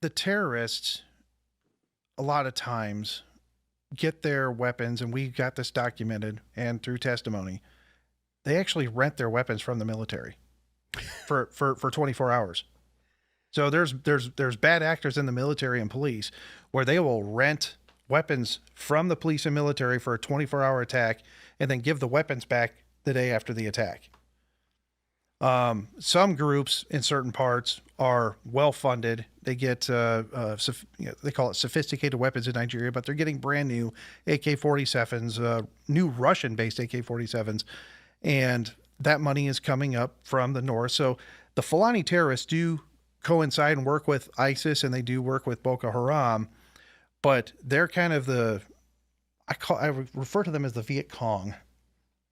the terrorists, a lot of times, get their weapons, and we got this documented and through testimony. They actually rent their weapons from the military for 24 hours. So there's bad actors in the military and police where they will rent weapons from the police and military for a 24-hour attack and then give the weapons back the day after the attack. Some groups in certain parts are well funded. They get they call it sophisticated weapons in Nigeria, but they're getting brand new AK-47s, new Russian-based AK-47s, and that money is coming up from the north. So the Fulani terrorists do coincide and work with ISIS, and they do work with Boko Haram, but they're kind of I refer to them as the Viet Cong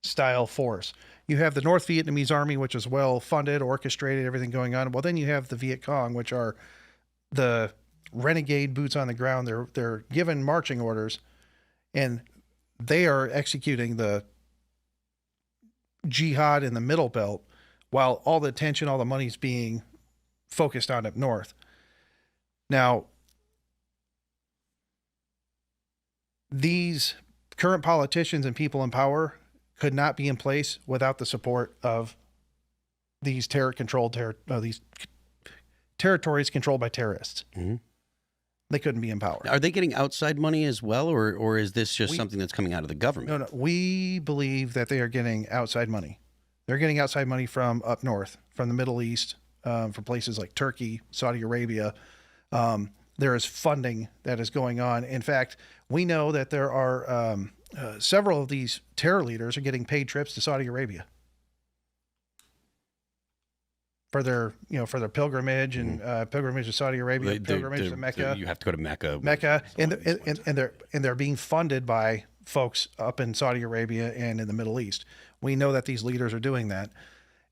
style force. You have the North Vietnamese army, which is well funded, orchestrated, everything going on. Well, then you have the Viet Cong, which are the renegade boots on the ground. They're given marching orders, and they are executing the jihad in the middle belt, while all the attention, all the money's being focused on up north. Now, these current politicians and people in power could not be in place without the support of these these territories controlled by terrorists. Mm-hmm. They couldn't be in power. Are they getting outside money as well, or is this just something that's coming out of the government? No. We believe that they are getting outside money. They're getting outside money from up north, from the Middle East, from places like Turkey, Saudi Arabia. There is funding that is going on. In fact, we know that there are several of these terror leaders are getting paid trips to Saudi Arabia for their pilgrimage and pilgrimage to Saudi Arabia, pilgrimage to Mecca. You have to go to Mecca, and they're being funded by folks up in Saudi Arabia and in the Middle East. We know that these leaders are doing that,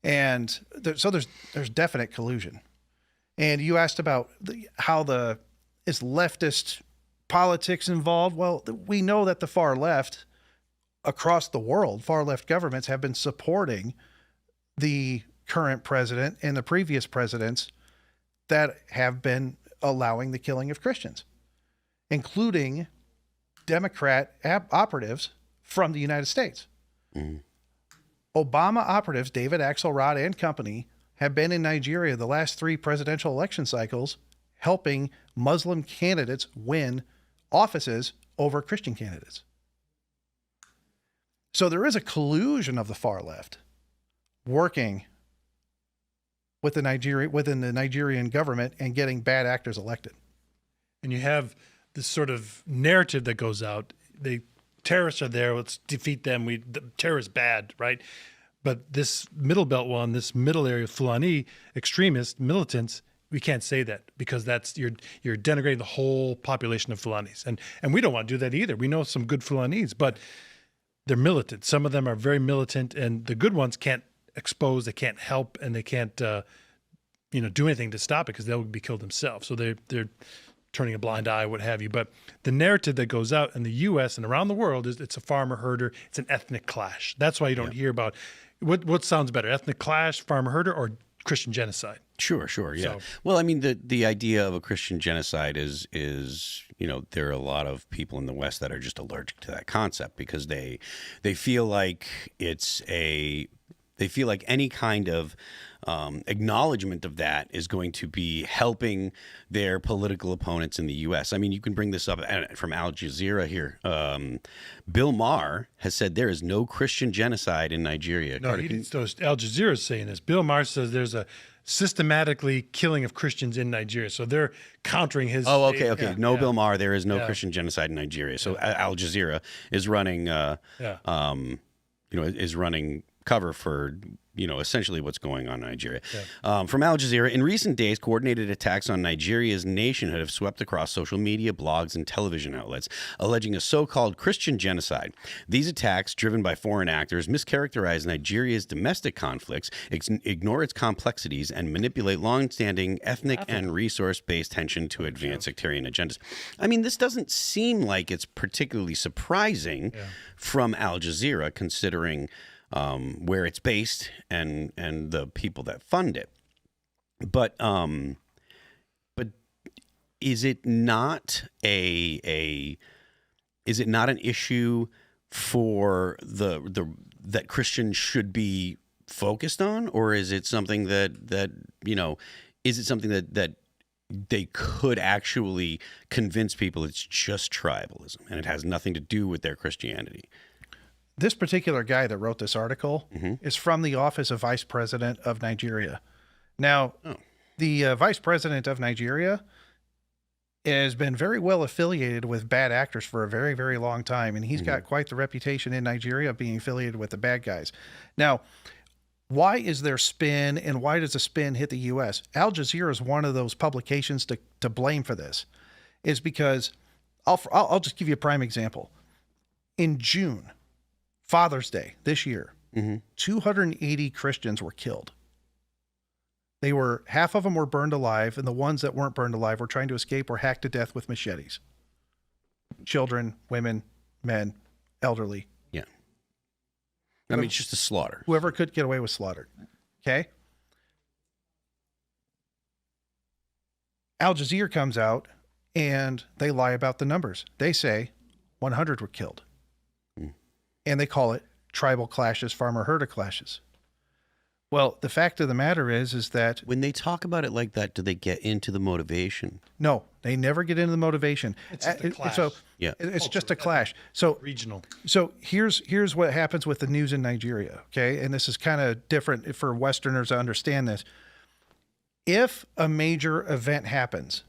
and so there's definite collusion. And you asked about how is leftist politics involved? Well, we know that the far left across the world, far left governments have been supporting the current president and the previous presidents that have been allowing the killing of Christians, including Democrat operatives from the United States. Mm. Obama operatives, David Axelrod and company, have been in Nigeria the last 3 presidential election cycles, helping Muslim candidates win offices over Christian candidates. So there is a collusion of the far left working with within the Nigerian government and getting bad actors elected. And you have this sort of narrative that goes out. The terrorists are there. Let's defeat them. The terror is bad, right? But this middle belt one, this middle area, Fulani extremists, militants, we can't say that because you're denigrating the whole population of Fulanis. And we don't want to do that either. We know some good Fulanis, but they're militant. Some of them are very militant, and the good ones can't expose, they can't help, and they can't do anything to stop it because they'll be killed themselves. So they're turning a blind eye, what have you. But the narrative that goes out in the U.S. and around the world is it's a farmer-herder, it's an ethnic clash. That's why you don't hear about what sounds better, ethnic clash, farmer-herder, or Christian genocide. Sure, yeah. So, well, I mean, the idea of a Christian genocide is there are a lot of people in the West that are just allergic to that concept because they feel like they feel like any kind of acknowledgement of that is going to be helping their political opponents in the U.S. I mean, you can bring this up from Al Jazeera here. Bill Maher has said there is no Christian genocide in Nigeria. No, Al Jazeera is saying this. Bill Maher says there's a systematically killing of Christians in Nigeria. So they're countering his... Oh, okay. Yeah, no, yeah. Bill Maher, there is no Christian genocide in Nigeria. So Al Jazeera is running, is running cover for essentially what's going on in Nigeria. Yeah. From Al Jazeera, in recent days, coordinated attacks on Nigeria's nationhood have swept across social media, blogs, and television outlets, alleging a so-called Christian genocide. These attacks, driven by foreign actors, mischaracterize Nigeria's domestic conflicts, ignore its complexities, and manipulate long-standing ethnic and resource-based tension to advance sectarian agendas. I mean, this doesn't seem like it's particularly surprising from Al Jazeera, considering where it's based and the people that fund it. But is it not is it not an issue for that Christians should be focused on, or is it something that is it something that they could actually convince people it's just tribalism and it has nothing to do with their Christianity? This particular guy that wrote this article is from the office of Vice President of Nigeria. Now, the Vice President of Nigeria has been very well affiliated with bad actors for a very, very long time, and he's got quite the reputation in Nigeria of being affiliated with the bad guys. Now, why is there spin, and why does the spin hit the U.S.? Al Jazeera is one of those publications to blame for this, is because I'll just give you a prime example. In June, Father's Day this year, 280 Christians were killed. Half of them were burned alive, and the ones that weren't burned alive were trying to escape or hacked to death with machetes. Children, women, men, elderly. Yeah. I mean, it's just a slaughter. Whoever could get away was slaughtered. Okay? Al Jazeera comes out, and they lie about the numbers. They say 100 were killed. And they call it tribal clashes, farmer-herder clashes. Well, the fact of the matter is that When they talk about it like that, do they get into the motivation? no, they never get into the motivation. It's just a clash. So Yeah. it's just a clash. So Regional. So here's what happens with the news in Nigeria, okay? And this is kind of different for Westerners to understand this. If a major event happens,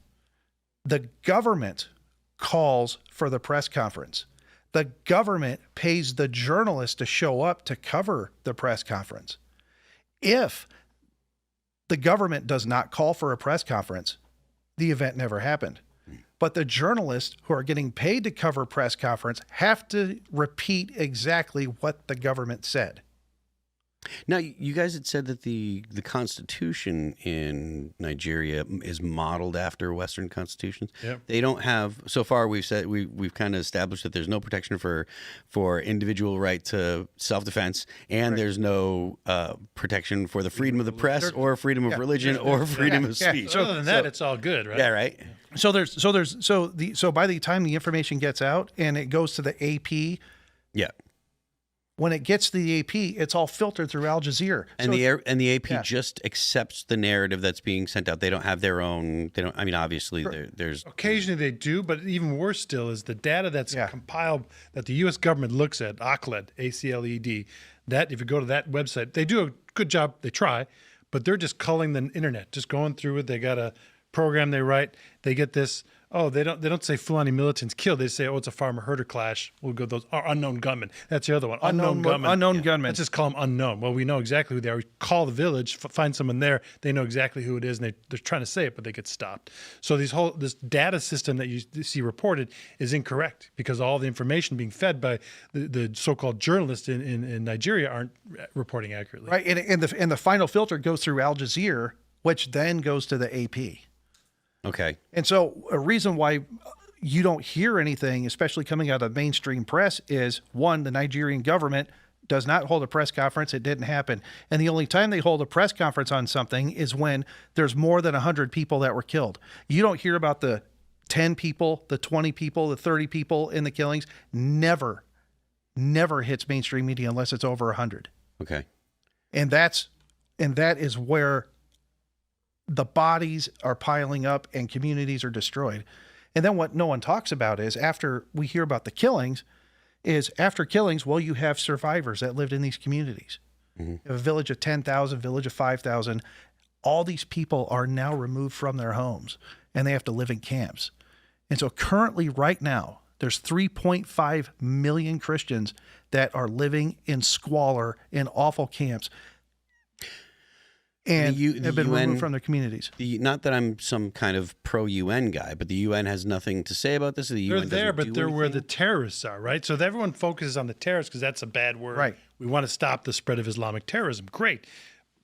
the government calls for the press conference. The government pays the journalist to show up to cover the press conference. If the government does not call for a press conference, the event never happened. But the journalists who are getting paid to cover press conference have to repeat exactly what the government said. Now, you guys had said that the Constitution in Nigeria is modeled after Western constitutions. Yep. They don't have, so far we've said, we've kind of established that there's no protection for individual right to self-defense, and there's no protection for the freedom of the press or freedom of religion or freedom of speech. So other than that, it's all good, right? Yeah, right. So by the time the information gets out and it goes to the AP, Yeah. when it gets to the AP, it's all filtered through Al Jazeera. And the AP Yeah. just accepts the narrative that's being sent out. They don't have their own. They don't. I mean, obviously, there's Occasionally they do, but even worse still is the data that's compiled that the U.S. government looks at, ACLED, ACLED, that if you go to that website, they do a good job, they try, but they're just culling the internet, just going through it. They got a program they write, they get this, they don't say Fulani militants killed, they say, it's a farmer-herder clash. We'll go those unknown gunmen. That's the other one, unknown gunmen. Unknown gunmen. Let's just call them unknown. Well, we know exactly who they are. We call the village, find someone there. They know exactly who it is, and they're trying to say it, but they get stopped. So this data system that you see reported is incorrect because all the information being fed by the so-called journalists in Nigeria aren't reporting accurately. Right, and the final filter goes through Al Jazeera, which then goes to the AP. okay. And so a reason why you don't hear anything, especially coming out of mainstream press, is one, the Nigerian government does not hold a press conference. It didn't happen. And the only time they hold a press conference on something is when there's more than 100 people that were killed. You don't hear about the 10 people, the 20 people, the 30 people in the killings. Never hits mainstream media unless it's over 100. Okay. And that is where the bodies are piling up and communities are destroyed. And then what no one talks about is after we hear about the killings, well, you have survivors that lived in these communities. Mm-hmm. You have a village of 10,000, village of 5,000. All these people are now removed from their homes and they have to live in camps. And so currently right now, there's 3.5 million Christians that are living in squalor in awful camps. And have been removed from their communities. Not that I'm some kind of pro-UN guy, but the UN has nothing to say about this. The They're UN there, doesn't but do they're where the anything? terrorists are, right? So everyone focuses on the terrorists because that's a bad word. Right. We want to stop the spread of Islamic terrorism. Great.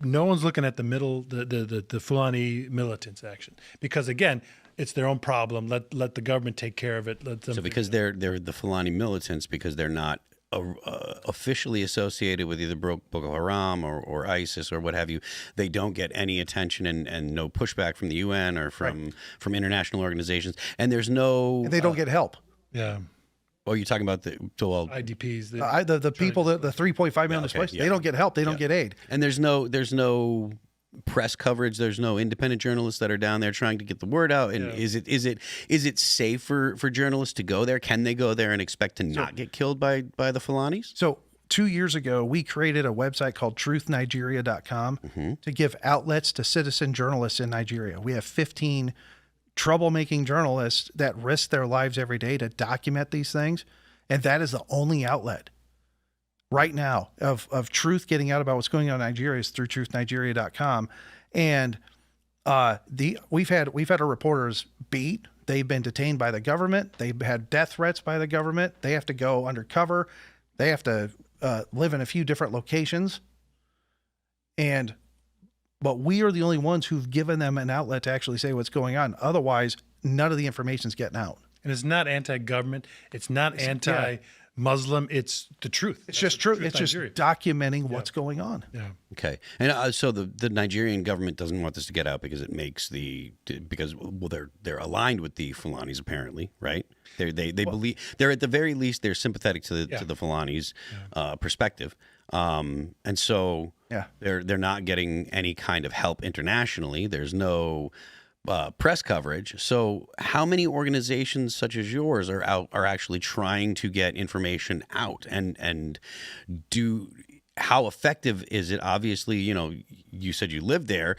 No one's looking at the middle, the Fulani militants action, because again, it's their own problem. Let the government take care of it. Let them So because they're the Fulani militants, because they're not officially associated with either Boko Haram or ISIS or what have you, they don't get any attention and no pushback from the UN or from international organizations, and there's no. And they don't get help. Yeah. Oh, you're talking about the IDPs. The people that the 3.5 million displaced, they don't get help. They don't get aid. And there's no press coverage. There's no independent journalists that are down there trying to get the word out. And is it safe for journalists to go there? Can they go there and expect to not get killed by the Fulanis? So 2 years ago, we created a website called truthnigeria.com to give outlets to citizen journalists in Nigeria. We have 15 troublemaking journalists that risk their lives every day to document these things. And that is the only outlet right now of truth getting out about what's going on in Nigeria is through truthnigeria.com. And we've had our reporters beat. They've been detained by the government. They've had death threats by the government. They have to go undercover. They have to live in a few different locations. But we are the only ones who've given them an outlet to actually say what's going on. Otherwise, none of the information's getting out. And it's not anti-government. It's not anti-Muslim. It's the truth. It's just true. It's just documenting what's going on. Yeah. Okay. And so the Nigerian government doesn't want this to get out because it makes they're aligned with the Fulanis apparently, right? They believe they're at the very least they're sympathetic to the Fulanis' perspective. And so they're not getting any kind of help internationally. There's no press coverage. So how many organizations such as yours are actually trying to get information out and how effective is it? Obviously, you said you lived there.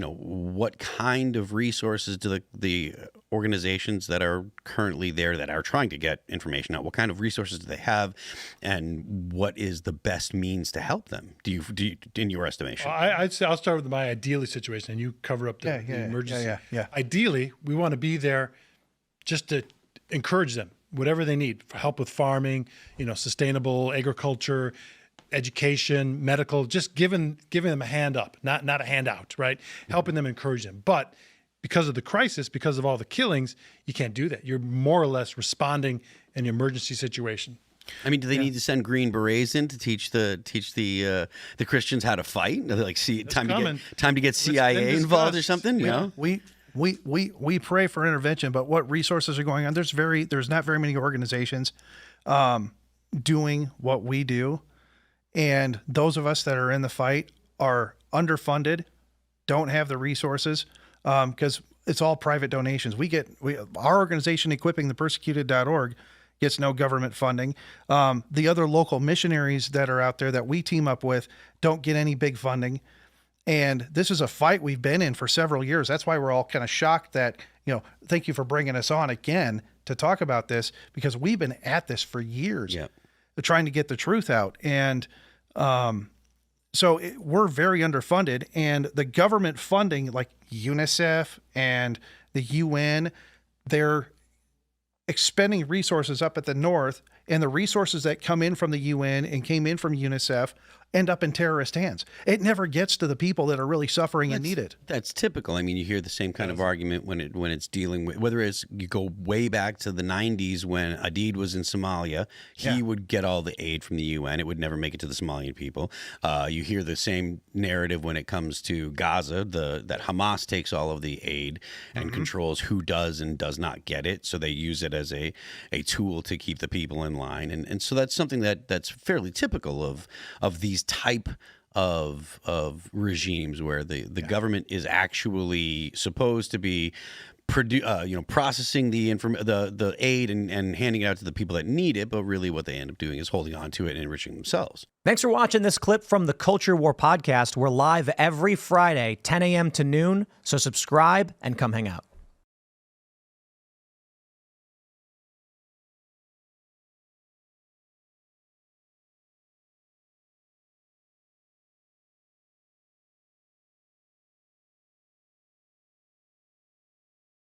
What kind of resources do the organizations that are currently there that are trying to get information out, what kind of resources do they have, and what is the best means to help them? Do you in your estimation? I'd say I'll start with my ideally situation, and you cover up the emergency. Yeah. Ideally, we want to be there just to encourage them, whatever they need for help with farming, sustainable agriculture, education, medical, just giving them a hand up, not a handout, right? Helping them, encourage them. But because of the crisis, because of all the killings, you can't do that. You're more or less responding in an emergency situation. I mean, do they need to send Green Berets in to teach the Christians how to fight? Like, time to get CIA involved or something? We pray for intervention, but what resources are going on? There's not very many organizations doing what we do. And those of us that are in the fight are underfunded, don't have the resources, because it's all private donations. Our organization, equippingthepersecuted.org, gets no government funding. The other local missionaries that are out there that we team up with don't get any big funding. And this is a fight we've been in for several years. That's why we're all kind of shocked that, thank you for bringing us on again to talk about this, because we've been at this for years, trying to get the truth out. And we're very underfunded, and the government funding, like UNICEF and the UN, they're expending resources up at the north, and the resources that come in from the UN and came in from UNICEF end up in terrorist hands. It never gets to the people that are really suffering and need it. That's typical. I mean, you hear the same kind of argument when it's dealing with, whether it's you go way back to the 90s when Adid was in Somalia, he would get all the aid from the UN. It would never make it to the Somalian people. You hear the same narrative when it comes to Gaza, that Hamas takes all of the aid and controls who does and does not get it. So they use it as a tool to keep the people in line. And so that's something that's fairly typical of these type of regimes where the government is actually supposed to be processing the aid and handing it out to the people that need it, but really what they end up doing is holding on to it and enriching themselves. Thanks for watching this clip from the Culture War Podcast. We're live every Friday, 10 a.m. to noon, so subscribe and come hang out.